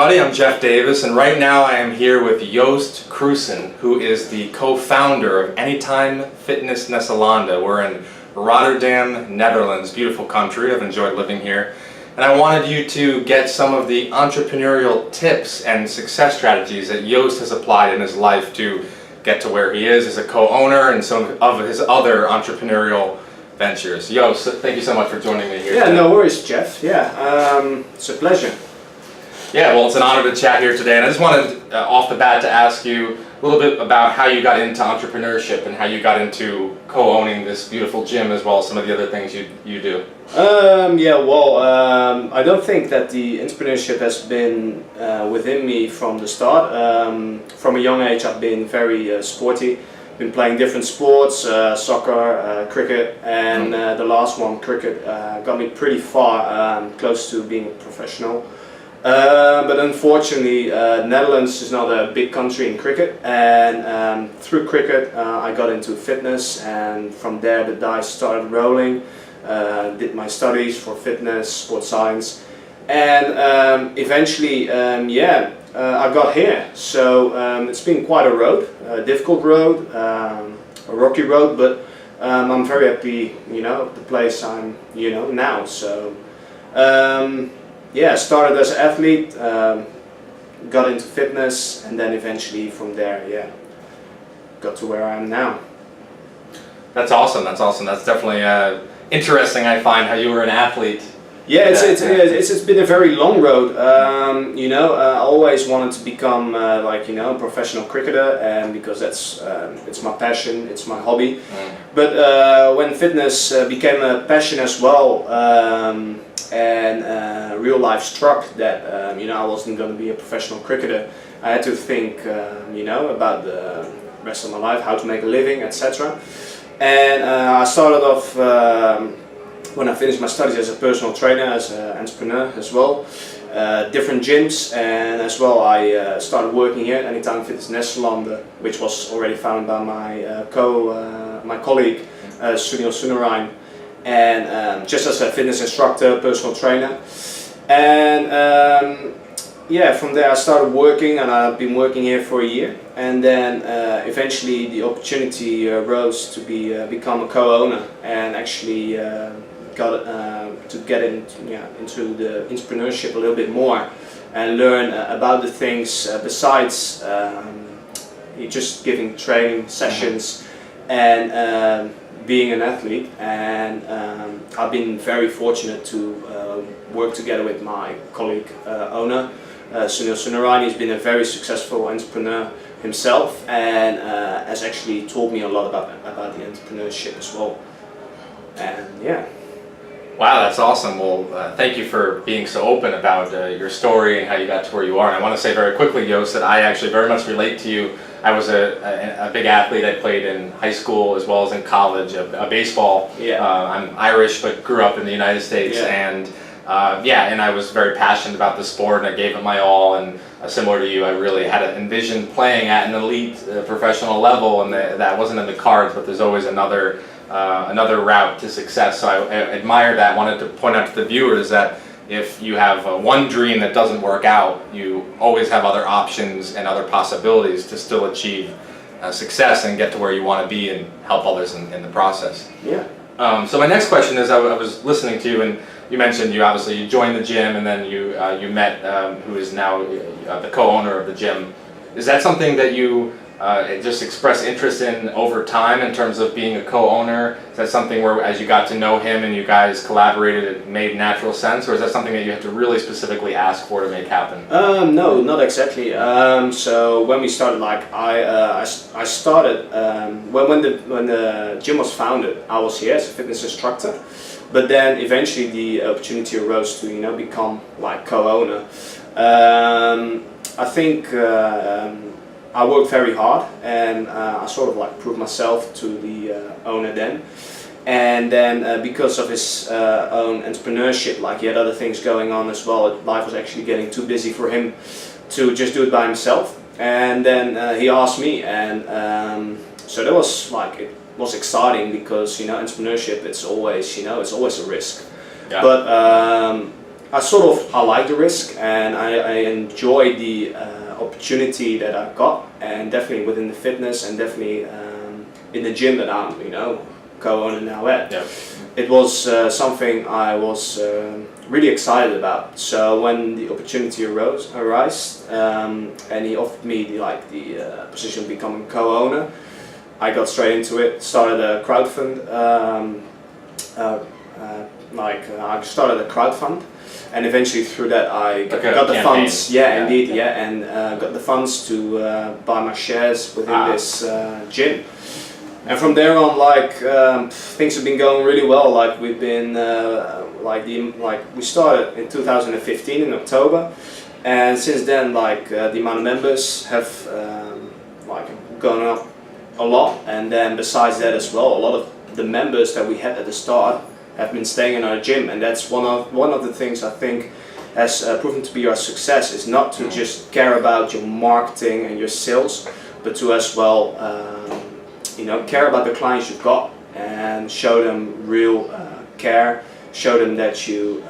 everybody, I'm Jeff Davis, and right now I am here with Joost Kroesen, who is the co-founder of Anytime Fitness Nesselande. We're in Rotterdam, Netherlands, beautiful country. I've enjoyed living here. And I wanted you to get some of the entrepreneurial tips and success strategies that Joost has applied in his life to get to where he is as a co-owner and some of his other entrepreneurial ventures. Joost, thank you so much for joining me here Yeah, today. no worries, Jeff. It's a pleasure. Yeah, well, it's an honor to chat here today, and I just wanted, off the bat, to ask you a little bit about how you got into entrepreneurship and how you got into co-owning this beautiful gym as well as some of the other things you do. I don't think that the entrepreneurship has been within me from the start. From a young age, I've been very sporty. Been playing different sports, soccer, cricket, and the last one, cricket, got me pretty far, close to being a professional. But unfortunately, Netherlands is not a big country in cricket, and through cricket I got into fitness, and from there the dice started rolling. Did my studies for fitness, sports science, and eventually, I got here. So it's been quite a road, a difficult road, a rocky road, but I'm very happy, the place I'm, now. So. Started as an athlete, got into fitness, and then eventually from there, got to where I am now. That's awesome. That's definitely interesting. I find how you were an athlete. Yeah, it's been a very long road. I always wanted to become a professional cricketer, and because that's it's my passion, it's my hobby. But when fitness became a passion as well, and real life struck that I wasn't going to be a professional cricketer, I had to think about the rest of my life, how to make a living, etc. And I started off when I finished my studies as a personal trainer, as an entrepreneur as well, different gyms, and as well I started working here at Anytime Fitness Nesselande, which was already founded by my colleague Sunil Sunarayan, and just as a fitness instructor, personal trainer. And from there I started working, and I've been working here for a year, and then eventually the opportunity rose to become a co-owner, and actually got to get into the entrepreneurship a little bit more and learn about the things besides just giving training sessions and being an athlete. And I've been very fortunate to work together with my colleague owner Sunil Sunarayan. He's been a very successful entrepreneur himself, and has actually taught me a lot about the entrepreneurship as well. And Wow, that's awesome. Well, thank you for being so open about your story and how you got to where you are. And I want to say very quickly, Joost, that I actually very much relate to you. I was a big athlete. I played in high school as well as in college, a baseball. I'm Irish but grew up in the United States, and I was very passionate about the sport, and I gave it my all. And similar to you, I really had envisioned playing at an elite professional level, and that wasn't in the cards, but there's always another route to success. So I admire that. Wanted to point out to the viewers that if you have one dream that doesn't work out, you always have other options and other possibilities to still achieve success and get to where you want to be and help others in the process. So my next question is, I was listening to you, and you mentioned you joined the gym, and then you met who is now the co-owner of the gym. Is that something that you just express interest in over time in terms of being a co-owner? Is that something where as you got to know him and you guys collaborated, it made natural sense, or is that something that you have to really specifically ask for to make happen? No, not exactly. So when we started, I started when the gym was founded, I was here as a fitness instructor, but then eventually the opportunity arose to become co-owner. I think I worked very hard, and I sort of proved myself to the owner then. And then because of his own entrepreneurship, he had other things going on as well. Life was actually getting too busy for him to just do it by himself. And then he asked me, and so that was it was exciting, because entrepreneurship, it's always a risk. But I like the risk, and I enjoy the opportunity that I got, and definitely within the fitness, and definitely in the gym that I'm, co-owner now at. Yeah. It was something I was really excited about. So when the opportunity arose, and he offered me the position of becoming co-owner, I got straight into it. Started a crowdfund. I started a crowdfund, and eventually through that I got the funds. Yeah, indeed. Yeah, and got the funds to buy my shares within this gym. And from there on, things have been going really well. Like we've been, we started in 2015 in October, and since then, the amount of members have gone up a lot. And then besides that as well, a lot of the members that we had at the start have been staying in our gym, and that's one of the things I think has proven to be our success. Is not to just care about your marketing and your sales, but to as well. Care about the clients you've got and show them real care. Show them that you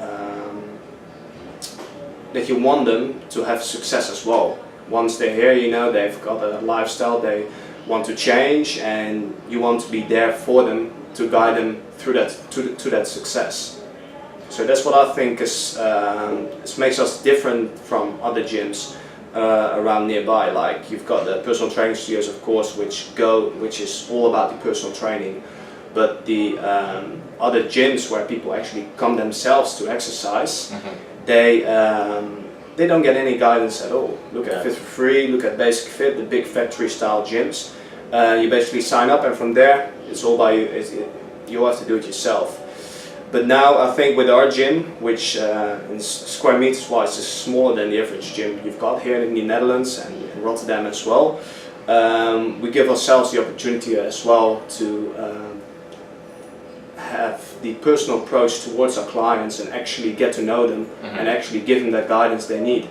want them to have success as well. Once they're here, they've got a lifestyle they want to change, and you want to be there for them to guide them through that to that success. So that's what I think makes us different from other gyms. Around nearby, like you've got the personal training studios, of course, which is all about the personal training, but the other gyms where people actually come themselves to exercise, they don't get any guidance at all. Look at Fit for Free, look at Basic Fit, the big factory style gyms. You basically sign up, and from there it's all by you. You have to do it yourself. But now I think with our gym, which in square meters wise is smaller than the average gym you've got here in the Netherlands and in Rotterdam as well, we give ourselves the opportunity as well to have the personal approach towards our clients and actually get to know them and actually give them that guidance they need.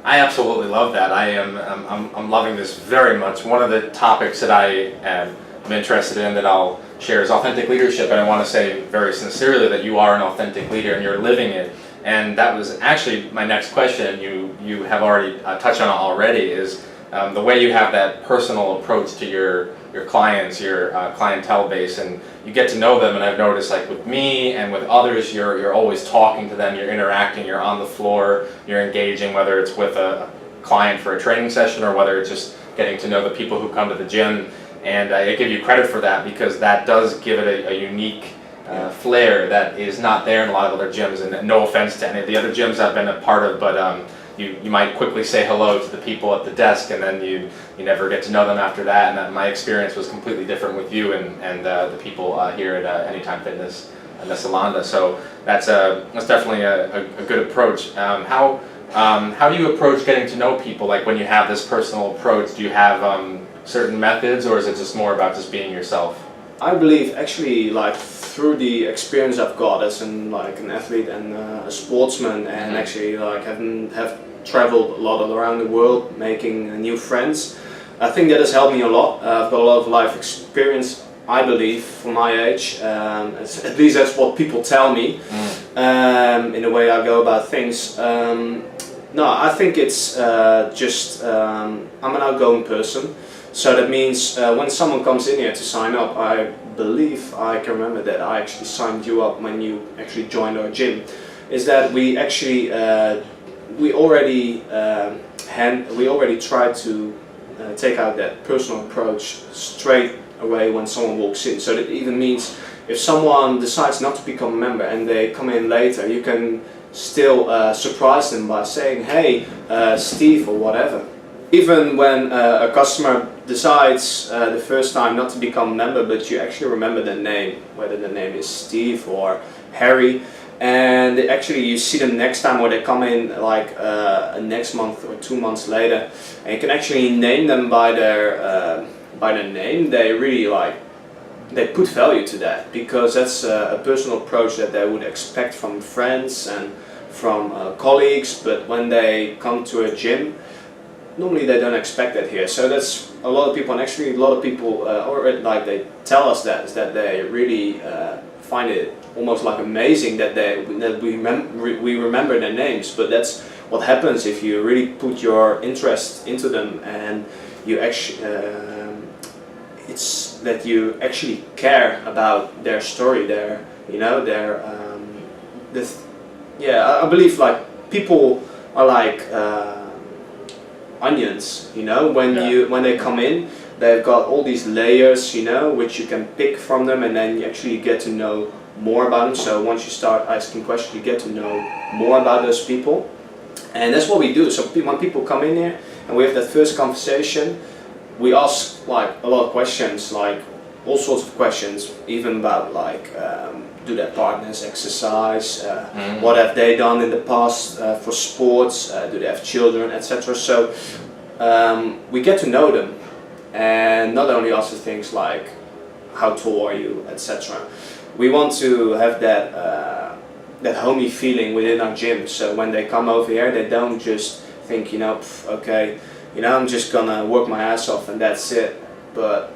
I absolutely love that. I'm loving this very much. One of the topics that I am interested in that I'll share is authentic leadership, and I want to say very sincerely that you are an authentic leader and you're living it. And that was actually my next question. You have already touched on it already. Is the way you have that personal approach to your clients, your clientele base, and you get to know them. And I've noticed, like with me and with others, you're always talking to them, you're interacting, you're on the floor, you're engaging, whether it's with a client for a training session or whether it's just getting to know the people who come to the gym. And I give you credit for that, because that does give it a unique flair that is not there in a lot of other gyms. And no offense to any of the other gyms I've been a part of, but you might quickly say hello to the people at the desk, and then you never get to know them after that. And that my experience was completely different with you and the people here at Anytime Fitness Nesselande. So that's definitely a good approach. How do you approach getting to know people? Like when you have this personal approach, do you have certain methods, or is it just more about just being yourself? I believe actually, through the experience I've got as an athlete and a sportsman, and actually have traveled a lot around the world, making new friends. I think that has helped me a lot. I've got a lot of life experience, I believe, for my age. At least that's what people tell me in the way I go about things. No, I think it's I'm an outgoing person. So that means when someone comes in here to sign up, I believe I can remember that I actually signed you up when you actually joined our gym. Is that we actually we already tried to take out that personal approach straight away when someone walks in. So that even means if someone decides not to become a member and they come in later, you can still surprise them by saying, "Hey, Steve," or whatever. Even when a customer decides the first time not to become a member, but you actually remember their name, whether the name is Steve or Harry, and actually you see them next time, or they come in next month or 2 months later, and you can actually name them by their name. They really they put value to that, because that's a personal approach that they would expect from friends and from colleagues, but when they come to a gym, normally they don't expect that here. So that's a lot of people, and actually a lot of people they tell us that they really find it almost like amazing that we remember their names. But that's what happens if you really put your interest into them, and you actually it's that you actually care about their story, their I believe like people are like onions, when they come in, they've got all these layers, which you can pick from them, and then you actually get to know more about them. So once you start asking questions, you get to know more about those people, and that's what we do. So when people come in here and we have that first conversation, we ask like a lot of questions, like all sorts of questions, even about like do their partners exercise, what have they done in the past for sports, do they have children, etc. So we get to know them, and not only ask things like how tall are you, etc. We want to have that homey feeling within our gym. So when they come over here, they don't just think, okay, I'm just gonna work my ass off and that's it. But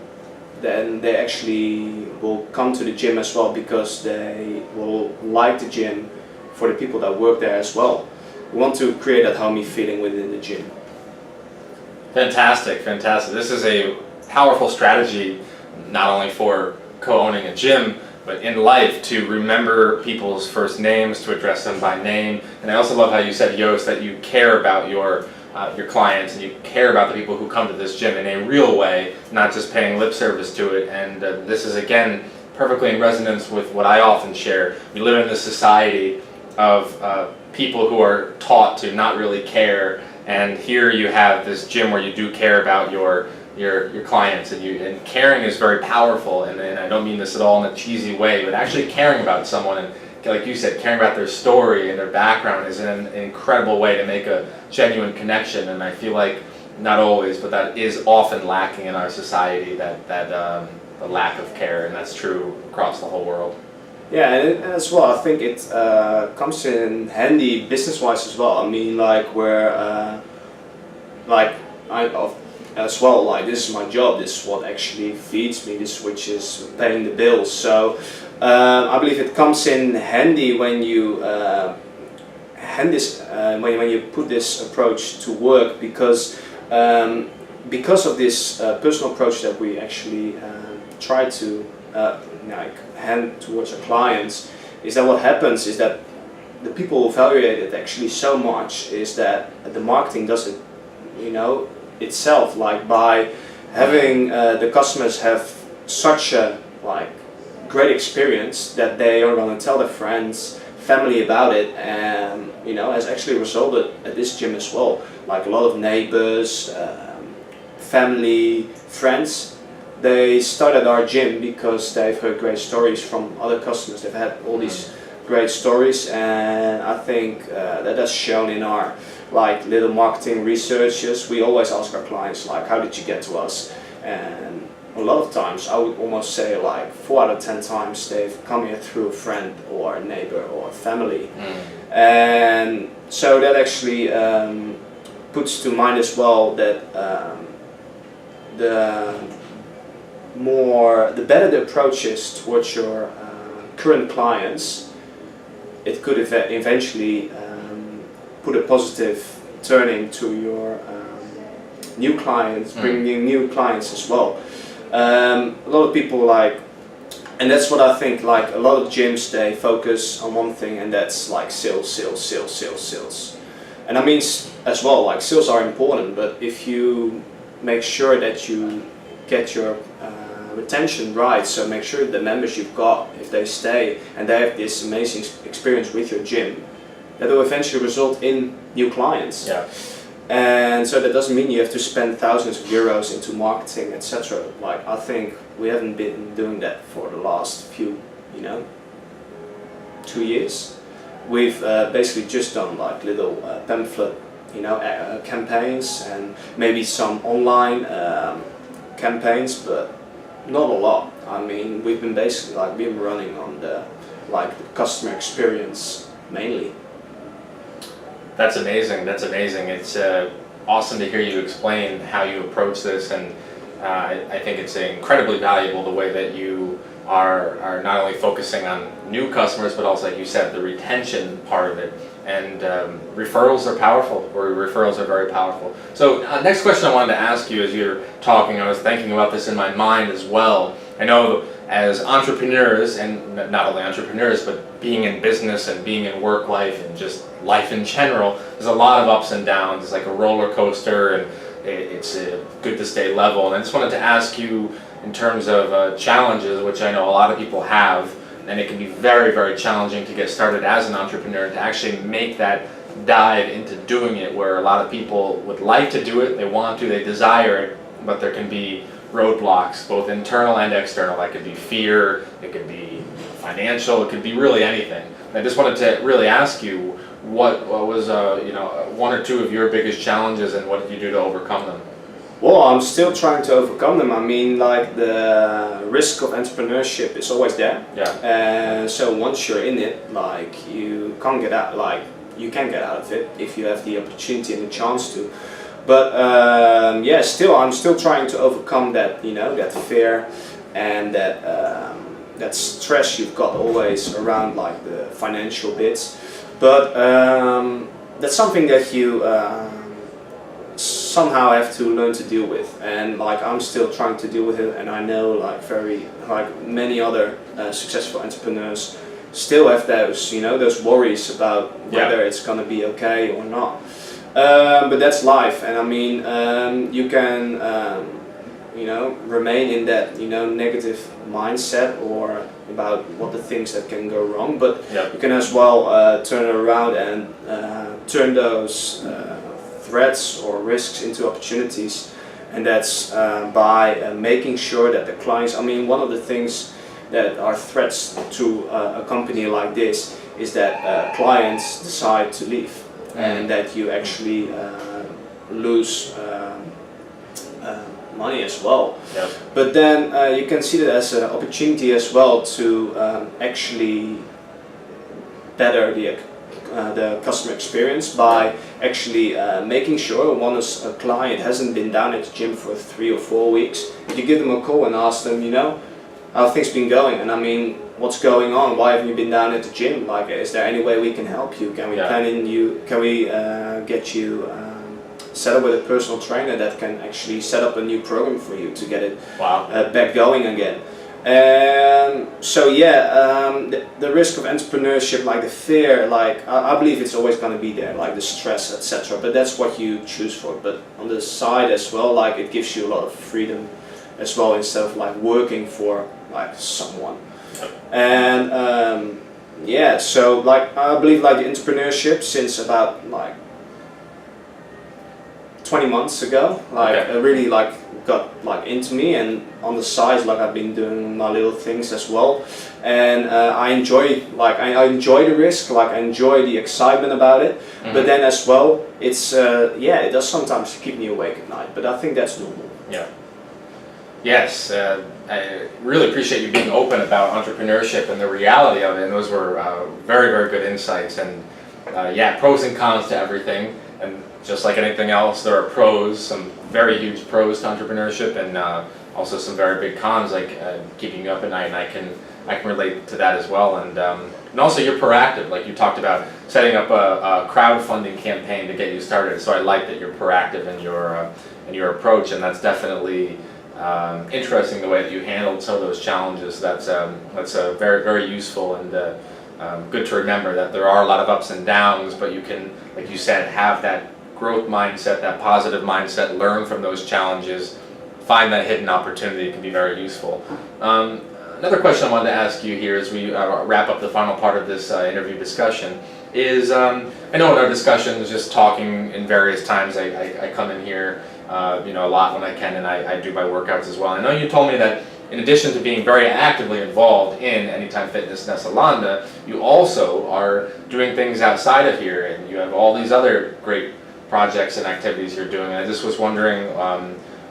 then they actually will come to the gym as well, because they will like the gym for the people that work there as well. We want to create that homey feeling within the gym. Fantastic, fantastic. This is a powerful strategy, not only for co-owning a gym, but in life, to remember people's first names, to address them by name. And I also love how you said, Joost, that you care about your clients, and you care about the people who come to this gym in a real way, not just paying lip service to it. And this is, again, perfectly in resonance with what I often share. We live in this society of people who are taught to not really care, and here you have this gym where you do care about your clients, and caring is very powerful. And I don't mean this at all in a cheesy way, but actually caring about someone, and like you said, caring about their story and their background is an incredible way to make a genuine connection. And I feel like not always, but that is often lacking in our society, that the lack of care, and that's true across the whole world. Yeah, and as well, I think it comes in handy business-wise as well. I mean, like where, as well, like this is my job, this is what actually feeds me, this which is paying the bills. So I believe it comes in handy when you when you put this approach to work, because of this personal approach that we actually try to hand towards our clients, is that what happens is that the people evaluate it actually so much, is that the marketing does it, itself, like by having the customers have such a great experience that they are going to tell their friends, family about it, and has actually resulted at this gym as well. Like a lot of neighbors, family, friends, they started our gym because they've heard great stories from other customers. They've had all these great stories, and I think that's shown in our little marketing researches. We always ask our clients how did you get to us, and a lot of times, I would almost say 4 out of 10 times they've come here through a friend or a neighbor or a family. And so that actually puts to mind as well that the better the approach is towards your current clients, it could eventually put a positive turning to your new clients, bringing new clients as well. A lot of people and that's what I think, a lot of gyms, they focus on one thing, and that's sales, sales, sales, sales, sales. And I mean as well, sales are important, but if you make sure that you get your retention right, so make sure the members you've got, if they stay and they have this amazing experience with your gym, that will eventually result in new clients. Yeah. And so that doesn't mean you have to spend thousands of euros into marketing, etc. I think we haven't been doing that for the last few, 2 years. We've basically just done little pamphlet, campaigns, and maybe some online campaigns, but not a lot. I mean, we've been basically been running on the customer experience mainly. That's amazing. That's amazing. It's awesome to hear you explain how you approach this, and I think it's incredibly valuable the way that you are not only focusing on new customers, but also, like you said, the retention part of it. And referrals are powerful, or referrals are very powerful. So next question I wanted to ask you as you're talking, I was thinking about this in my mind as well. I know as entrepreneurs, and not only entrepreneurs, but being in business and being in work life and just life in general, there's a lot of ups and downs. It's like a roller coaster, and it's good to stay level. And I just wanted to ask you in terms of challenges, which I know a lot of people have, and it can be very, very challenging to get started as an entrepreneur, to actually make that dive into doing it, where a lot of people would like to do it, they want to, they desire it, but there can be roadblocks, both internal and external. That could be fear, it could be financial, it could be really anything. And I just wanted to really ask you, what was one or two of your biggest challenges, and what did you do to overcome them? Well, I'm still trying to overcome them. I mean, like, the risk of entrepreneurship is always there. Yeah. And so once you're in it, like, you can't get out. Like, you can get out of it if you have the opportunity and the chance to. But yeah, I'm still trying to overcome that, that fear and that stress you've got always around, like, the financial bits. But that's something that you somehow have to learn to deal with, and like, I'm still trying to deal with it, and I know, like many other successful entrepreneurs still have those worries about whether it's gonna be okay or not. But that's life, and I mean, you can remain in that negative mindset or about what the things that can go wrong, but you can as well turn it around and turn those threats or risks into opportunities, and that's by making sure that the clients, I mean, one of the things that are threats to a company like this is that clients decide to leave, and that you actually lose money as well. Yep. But then you can see that as an opportunity as well to actually better the customer experience by actually making sure once a client hasn't been down at the gym for 3 or 4 weeks, you give them a call and ask them, how things been going, and I mean, what's going on? Why haven't you been down at the gym? Like, is there any way we can help you? Can we Can we get you set up with a personal trainer that can actually set up a new program for you to get it back going again? So yeah, the risk of entrepreneurship, like the fear, like I believe it's always going to be there, like the stress, etc. But that's what you choose for. But on the side as well, like, it gives you a lot of freedom as well, instead of like working for like someone. And yeah, so like I believe like the entrepreneurship since about like 20 months ago, like really like got like into me, and on the side, like, I've been doing my little things as well, and I enjoy the risk, like I enjoy the excitement about it. But then as well, it's it does sometimes keep me awake at night, but I think that's normal. Yes, I really appreciate you being open about entrepreneurship and the reality of it, and those were very, very good insights. And pros and cons to everything, and just like anything else, there are pros, some very huge pros to entrepreneurship, and also some very big cons, like keeping you up at night, and I can relate to that as well. And also you're proactive, like you talked about setting up a crowdfunding campaign to get you started. So I like that you're proactive in your approach, and that's definitely interesting the way that you handled some of those challenges. That's very, very useful, and good to remember that there are a lot of ups and downs, but you can, like you said, have that growth mindset, that positive mindset, learn from those challenges, find that hidden opportunity. It can be very useful. Another question I wanted to ask you here as we wrap up the final part of this interview discussion is, I know in our discussions, just talking in various times, I come in here a lot when I can, and I do my workouts as well. I know you told me that in addition to being very actively involved in Anytime Fitness Nesselande, you also are doing things outside of here, and you have all these other great projects and activities you're doing. And I just was wondering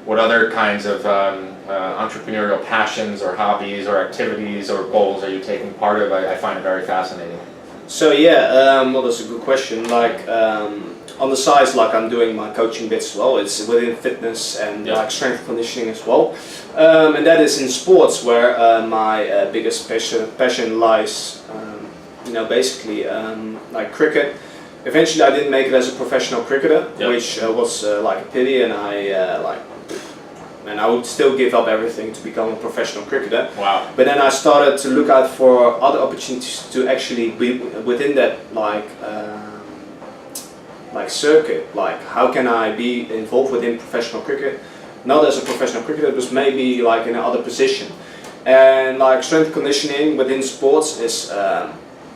what other kinds of entrepreneurial passions or hobbies or activities or goals are you taking part of? I find it very fascinating. So yeah, well, that's a good question. Like, on the side, like I'm doing my coaching bits as well. It's within fitness and like strength conditioning as well, and that is in sports where my biggest passion lies. Basically like cricket. Eventually, I didn't make it as a professional cricketer, which was like a pity, and I would still give up everything to become a professional cricketer. Wow. But then I started to look out for other opportunities to actually be within that like circuit. Like, how can I be involved within professional cricket? Not as a professional cricketer, but maybe like in another position. And like strength conditioning within sports is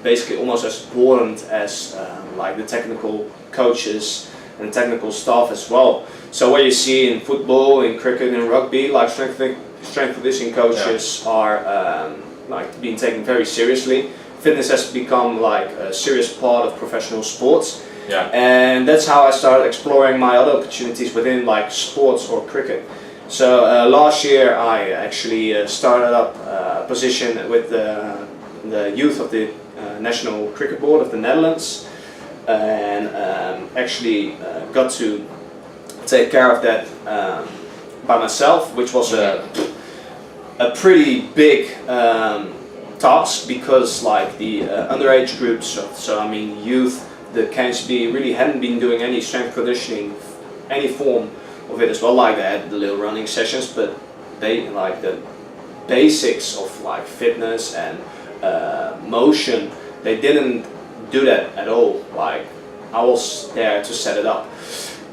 basically almost as important as like the technical coaches and technical staff as well. So what you see in football, in cricket, and rugby, like strength conditioning coaches are like being taken very seriously. Fitness has become like a serious part of professional sports. Yeah. And that's how I started exploring my other opportunities within like sports or cricket. So last year I actually started up a position with the youth of the National Cricket Board of the Netherlands, and actually got to take care of that by myself, which was a pretty big task, because like the underage groups, so I mean youth, the KSB really hadn't been doing any strength conditioning, any form of it as well. Like they had the little running sessions, but they like the basics of like fitness and motion, they didn't do that at all. Like I was there to set it up,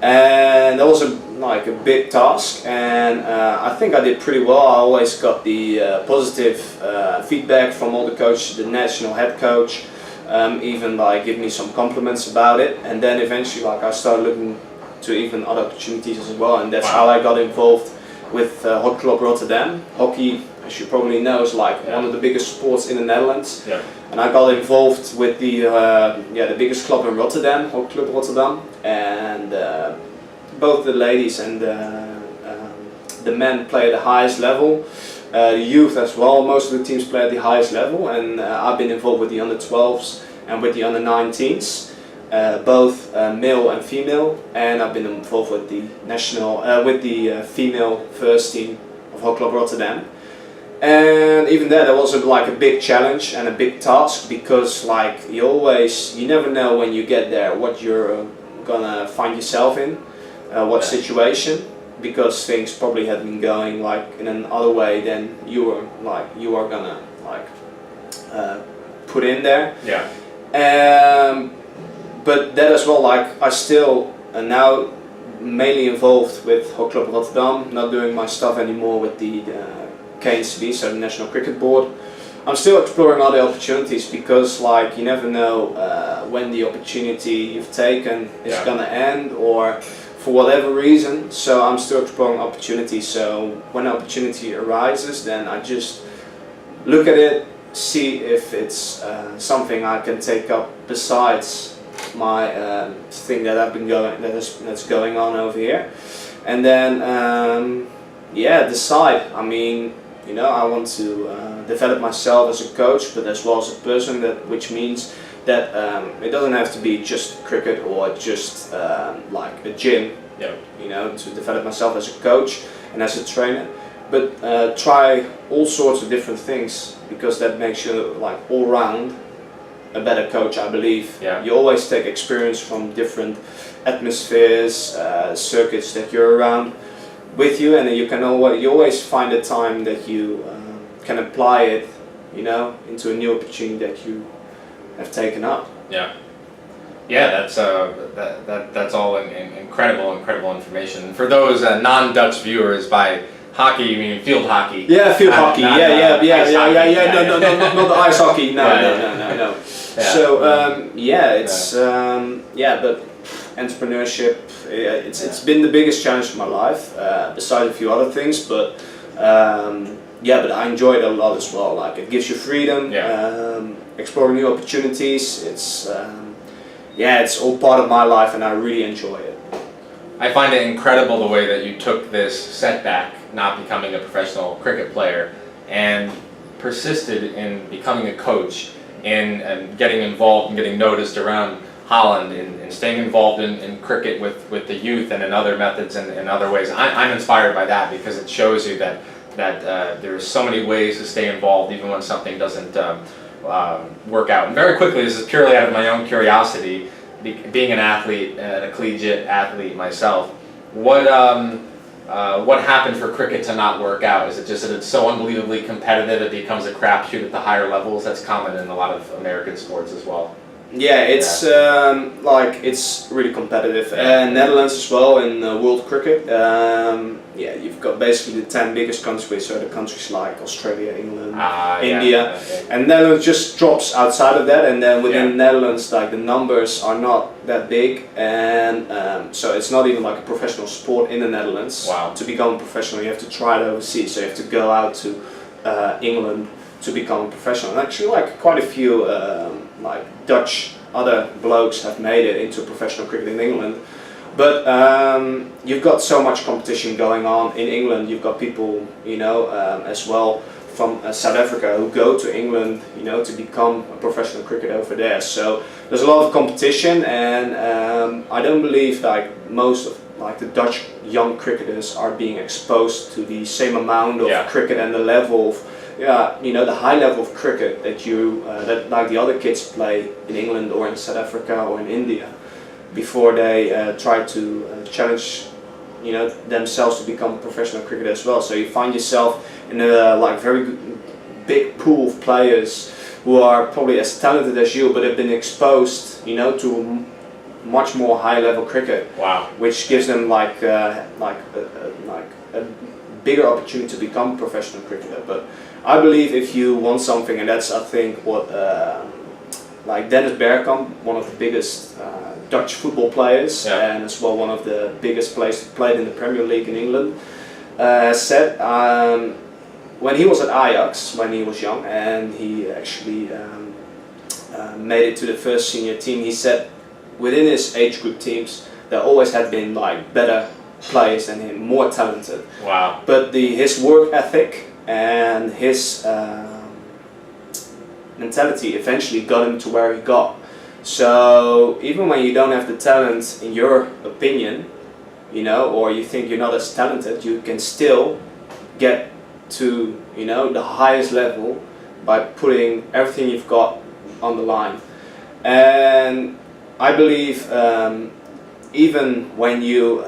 and that was like a big task, and I think I did pretty well. I always got the positive feedback from all the coaches, the national head coach, even like give me some compliments about it. And then eventually like I started looking to even other opportunities as well, and that's how I got involved with Hockey Club Rotterdam. Hockey, as you probably know, is like one of the biggest sports in the Netherlands. Yeah. And I got involved with the biggest club in Rotterdam, Hockey Club Rotterdam, and both the ladies and the men play at the highest level. The youth as well, most of the teams play at the highest level, and I've been involved with the under 12s and with the under 19s, both male and female, and I've been involved with the national, with the female first team of Hockey Club Rotterdam. And even that was like a big challenge and a big task, because like you never know when you get there what you're gonna find yourself in, what situation, because things probably had been going like in another way than you are gonna like put in there. Yeah. But that as well, like I still now mainly involved with Hockey Club Rotterdam, not doing my stuff anymore with the KNCB, so the National Cricket Board. I'm still exploring other opportunities, because like you never know when the opportunity you've taken is gonna end, or for whatever reason. So I'm still exploring opportunities. So when an opportunity arises, then I just look at it, see if it's something I can take up besides my thing that I've been that's going on over here, and then decide. I mean, I want to develop myself as a coach, but as well as a person, which means that it doesn't have to be just cricket or just like a gym, to develop myself as a coach and as a trainer, but try all sorts of different things, because that makes you like all round a better coach, I believe. You always take experience from different atmospheres, circuits that you're around with you, and you always find a time that you can apply it, into a new opportunity that you have taken up. That's all incredible information. And for those non-Dutch viewers, by hockey you mean field hockey? Yeah, field hockey. No, not the ice hockey. No. So it's but entrepreneurship, it's been the biggest challenge of my life, besides a few other things, but but I enjoy it a lot as well. Like it gives you freedom, exploring new opportunities. It's all part of my life, and I really enjoy it. I find it incredible the way that you took this setback, not becoming a professional cricket player, and persisted in becoming a coach, in getting involved and getting noticed around Holland in staying involved in cricket with the youth and in other methods and in other ways. I'm inspired by that because it shows you that there's so many ways to stay involved even when something doesn't work out. And very quickly, this is purely out of my own curiosity, being an athlete, a collegiate athlete myself, what happened for cricket to not work out? Is it just that it's so unbelievably competitive it becomes a crapshoot at the higher levels? That's common in a lot of American sports as well. Yeah, it's it's really competitive. Netherlands as well in world cricket. Yeah, you've got basically the 10 biggest countries, so the countries like Australia, England, India, and Netherlands just drops outside of that. And then within Netherlands, like the numbers are not that big, and so it's not even like a professional sport in the Netherlands. Wow. To become a professional, you have to try it overseas. So you have to go out to England to become a professional. And actually, like quite a few like Dutch other blokes have made it into professional cricket in England. But you've got so much competition going on in England. You've got people, as well from South Africa who go to England, to become a professional cricketer over there. So there's a lot of competition, and I don't believe like most of like the Dutch young cricketers are being exposed to the same amount of cricket and the level of the high level of cricket that that like the other kids play in England or in South Africa or in India before they try to challenge themselves to become a professional cricketer as well. So you find yourself in a like very big pool of players who are probably as talented as you, but have been exposed to much more high level cricket. Wow. Which gives them like a bigger opportunity to become a professional cricketer. But I believe if you want something, and that's I think what like Dennis Bergkamp, one of the biggest Dutch football players, and as well one of the biggest players who played in the Premier League in England, said when he was at Ajax when he was young, and he actually made it to the first senior team. He said within his age group teams there always had been like better players than him, more talented. Wow. But his work ethic and his mentality eventually got him to where he got. So even when you don't have the talent in your opinion, or you think you're not as talented, you can still get to the highest level by putting everything you've got on the line. And I believe even when you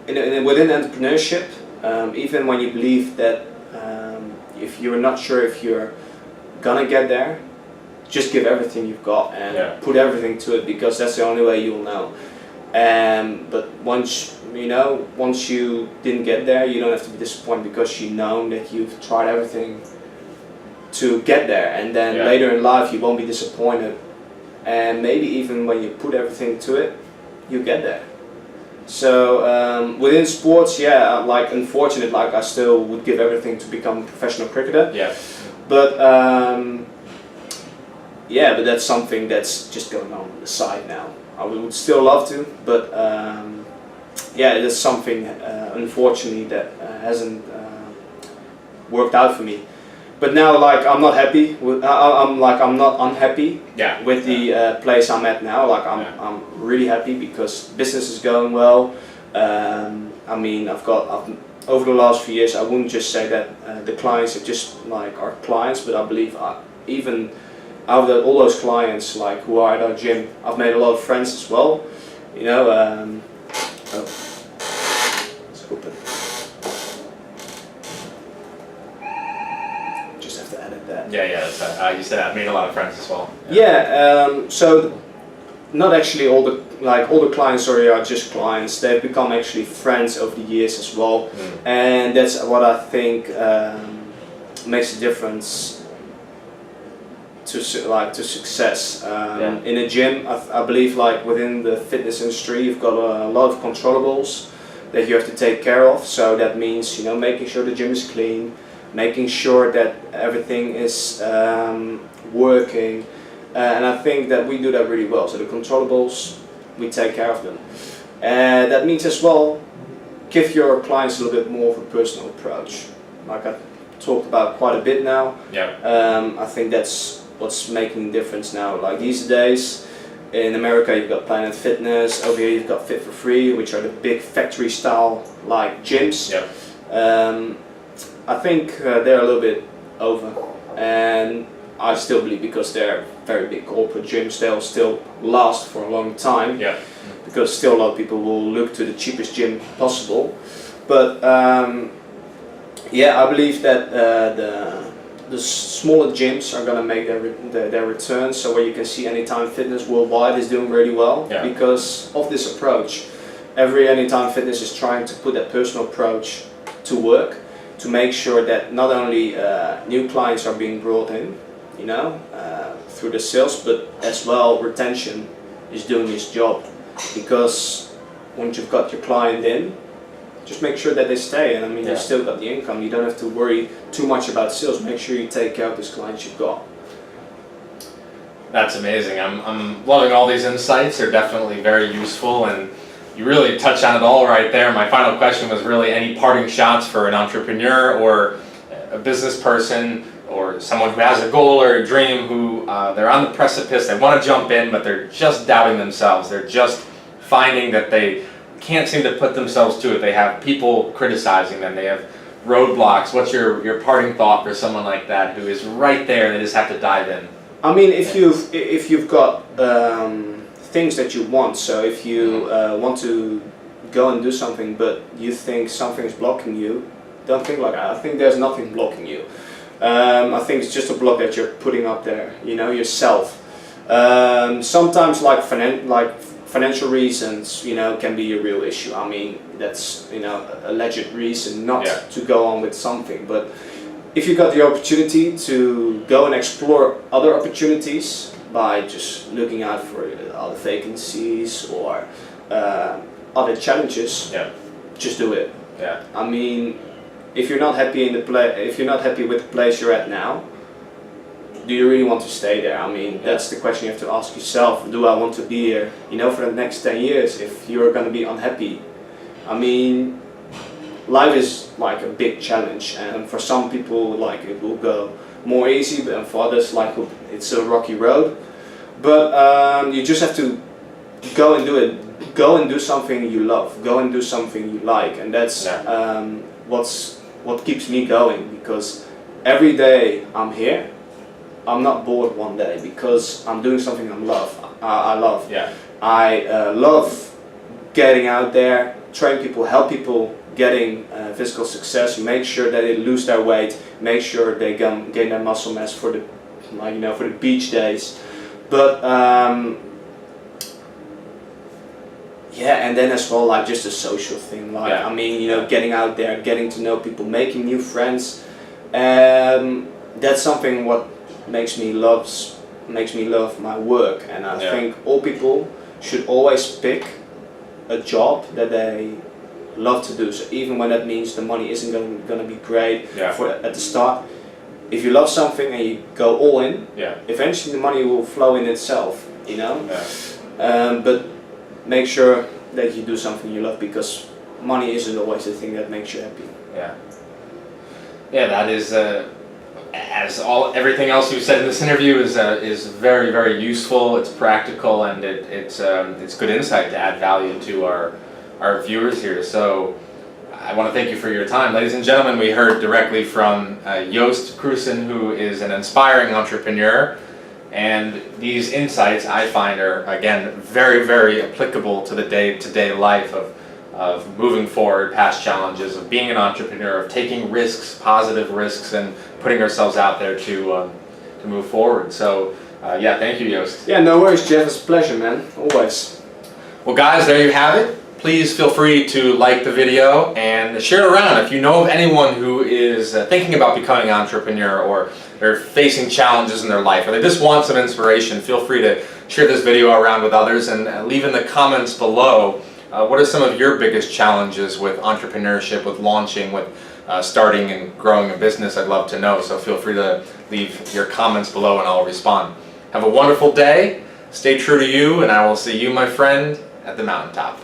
within entrepreneurship, even when you believe that if you're not sure if you're gonna get there, just give everything you've got and put everything to it, because that's the only way you'll know. But once you didn't get there, you don't have to be disappointed, because you know that you've tried everything to get there, and then later in life you won't be disappointed, and maybe even when you put everything to it, you get there. So within sports, like unfortunate, like I still would give everything to become a professional cricketer. Yeah. But but that's something that's just going on the side now. I would still love to, but it is something unfortunately that hasn't worked out for me. But now, like, I'm not happy. I'm not unhappy with the place I'm at now. Like, I'm really happy because business is going well. I mean, I've over the last few years, I wouldn't just say that the clients are just like our clients, but I believe even out of all those clients, like who are at our gym, I've made a lot of friends as well. Let's open. You said I've made a lot of friends as well. So not actually all the clients are just clients. They've become actually friends over the years as well, and that's what I think makes a difference to success. In a gym, I believe like within the fitness industry, you've got a lot of controllables that you have to take care of. So that means making sure the gym is clean, making sure that everything is working, and I think that we do that really well. So the controllables, we take care of them. That means as well, give your clients a little bit more of a personal approach. Like I talked about quite a bit now. I think that's what's making a difference now. Like these days, In America you've got Planet Fitness, over here you've got Fit for Free, which are the big factory style like gyms. Yep. I think they're a little bit over, and I still believe because they're very big corporate gyms, they'll still last for a long time. Yeah. Because still a lot of people will look to the cheapest gym possible. But yeah, I believe that the smaller gyms are gonna make their return. So where you can see Anytime Fitness worldwide is doing really well because of this approach. Every Anytime Fitness is trying to put that personal approach to work to make sure that not only new clients are being brought in, you know, through the sales, but as well retention is doing its job. Because once you've got your client in, just make sure that they stay, and I mean you've still got the income. You don't have to worry too much about sales. Make sure you take care of these clients you've got. That's amazing. I'm loving all these insights. They're definitely very useful, and you really touched on it all right there. My final question was really any parting shots for an entrepreneur or a business person or someone who has a goal or a dream who they're on the precipice, they want to jump in, but they're just doubting themselves. They're just finding that they can't seem to put themselves to it. They have people criticizing them. They have roadblocks. What's your parting thought for someone like that who is right there? They just have to dive in. I mean, if you've got things that you want, so if you want to go and do something, but you think something is blocking you, don't think like that. I think there's nothing blocking you. I think it's just a block that you're putting up there, you know, yourself. Sometimes like financial reasons, you know, can be a real issue. I mean, that's, you know, a legit reason not to go on with something. But if you got the opportunity to go and explore other opportunities by just looking out for other vacancies or other challenges, just do it. Yeah. I mean, if you're not happy if you're not happy with the place you're at now, do you really want to stay there? I mean, that's the question you have to ask yourself. Do I want to be here, you know, for the next 10 years if you're going to be unhappy? I mean, life is like a big challenge, and for some people like it will go more easy, but for others like it's a rocky road. But you just have to go and do it. Go and do something you love. Go and do something you like, and that's what keeps me going, because every day I'm here, I'm not bored one day because I'm doing something I love. Yeah. I love getting out there, train people, help people getting physical success, make sure that they lose their weight, make sure they gain their muscle mass for the, like, you know, for the beach days. But yeah, and then as well, like just a social thing, like I mean, you know, getting out there, getting to know people, making new friends. That's something what makes me love my work, and I think all people should always pick a job that they love to do. So even when that means the money isn't going to be great at the start, if you love something and you go all in, eventually the money will flow in itself, you know. But make sure that you do something you love, because money isn't always the thing that makes you happy. Yeah, that is everything else you said in this interview is very, very useful. It's practical, and it's good insight to add value to our viewers here. So I want to thank you for your time, ladies and gentlemen. We heard directly from Joost Kroesen, who is an inspiring entrepreneur. And these insights I find are, again, very, very applicable to the day-to-day life of moving forward past challenges, of being an entrepreneur, of taking risks, positive risks, and putting ourselves out there to move forward. So, thank you, Joost. Yeah, no worries, Jeff. It's a pleasure, man. Always. Well, guys, there you have it. Please feel free to like the video and share it around. If you know of anyone who is thinking about becoming an entrepreneur, or they're facing challenges in their life, or they just want some inspiration, feel free to share this video around with others, and leave in the comments below what are some of your biggest challenges with entrepreneurship, with launching, with starting and growing a business. I'd love to know, so feel free to leave your comments below and I'll respond. Have a wonderful day, stay true to you, and I will see you, my friend, at the mountaintop.